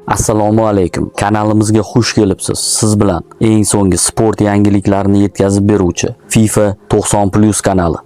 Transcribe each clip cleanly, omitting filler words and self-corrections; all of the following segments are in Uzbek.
Assalomu alaykum. Kanalimizga xush kelibsiz. Siz bilan eng so'nggi sport yangiliklarini yetkazib beruvchi FIFA 90+ kanali.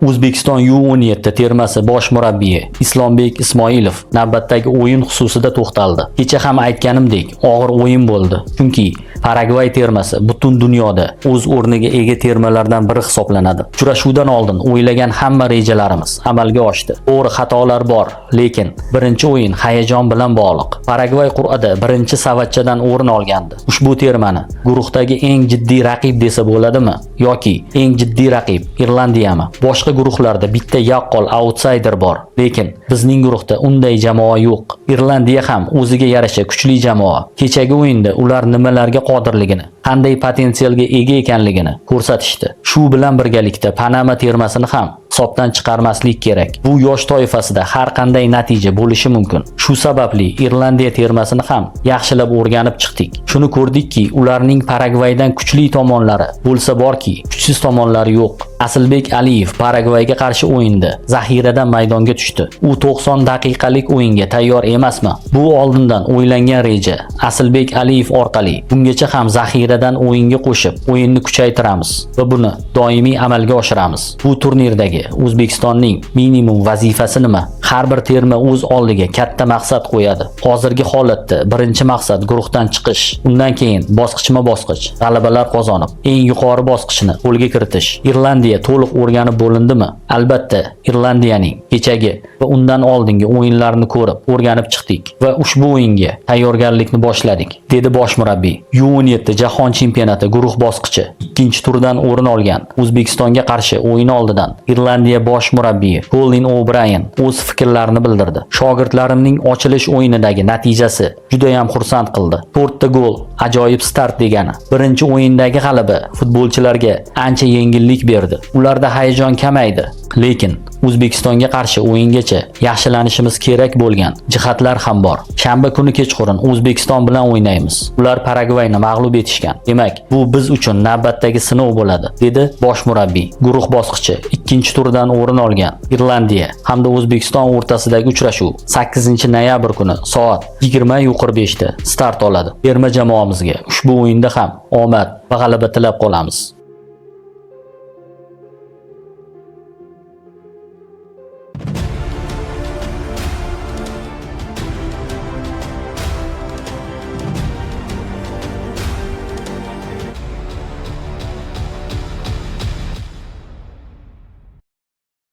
O'zbekiston U17 termasi bosh murabbiyi Islombek Ismoilov navbatdagi o'yin xususida to'xtaldi. Kecha ham aytganimdek, og'ir o'yin bo'ldi. Chunki Paragvay termasi butun dunyoda o'z o'rniga ega termalardan biri hisoblanadi. Uchrashuvdan oldin o'ylagan hamma rejalarimiz amalga oshdi. To'g'ri, xatolar bor, lekin birinchi o'yin hayajon bilan bog'liq. Paragvay qur'ada birinchi savatchadan o'rin olgandi. Ushbu termani guruhdagi eng jiddiy raqib desa bo'ladimi yoki eng jiddiy raqib Irlandiyami? Boshqa guruhlarda bitta yaqqol outsider bor, lekin bizning guruhda unday jamoa yo'q. Irlandiya ham o'ziga yarasha kuchli jamoa. Kechagi o'yinda ular nimalarga qodirligini, qanday potensialga ega ekanligini ko'rsatishdi. Shu bilan birgalikda Panama termasini ham hisobdan chiqarmaslik kerak. Bu yosh toifasida har qanday natija bo'lishi mumkin. Shu sababli Irlandiya termasini ham yaxshilab o'rganib chiqdik. Shuni ko'rdikki, ularning Paragvaydan kuchli tomonlari bo'lsa borki, kuchsiz tomonlari yo'q. Asilbek Aliyev Paragvayga qarshi o'yinda zaxiradan maydonga tushdi. U 90 daqiqalik o'yinga tayyor emasmi? Bu oldindan o'ylangan reja. Asilbek Aliyev orqali bungacha ham zaxiradan o'yinga qo'shib, o'yinni kuchaytiramiz va buni doimiy amalga oshiramiz. Bu turnirdagi O'zbekistonning minimum vazifasi nima? Har bir terma o'z oldiga katta maqsad qo'yadi. Hozirgi holatda birinchi maqsad guruhdan chiqish, undan keyin bosqichma-bosqich g'alabalar qozonib, eng yuqori bosqichni qo'lga kiritish. Irlandiya to'liq o'rganib bo'lindimi? Albatta, Irlandiyaning kechagi va undan oldingi o'yinlarini ko'rib, o'rganib chiqdik va ushbu o'yinga tayyorgarlikni boshladik, dedi bosh murabbiy. U17 Jahon chempionati guruh bosqichi ikkinchi turdan o'rin olgan O'zbekistonga qarshi o'yin oldidan Irlandiya bosh murabbiyi Colin O'Brien o'z fikrlarini bildirdi. Shogirdlarimning ochilish o'yinidagi natijasi juda ham xursand qildi. 4 ta gol, ajoyib start degani. Birinchi o'yindagi g'alaba futbolchilarga ancha yengillik berdi. Ularda hayajon kamaydi, lekin O'zbekistonga qarshi o'yingacha yaxshilanishimiz kerak bo'lgan jihatlar ham bor. Shanba kuni kechqurun O'zbekiston bilan o'ynaymiz. Ular Paragvayni mag'lub etishgan. Demak, bu biz uchun navbatdagi sinov bo'ladi, dedi bosh murabbiy. Guruh bosqichi ikkinchi turdan o'rin olgan Irlandiya hamda O'zbekiston o'rtasidagi uchrashuv 8-noyabr kuni soat 20:45 da start oladi. Terma jamoamizga ushbu o'yinda ham omad va g'alaba tilab qolamiz.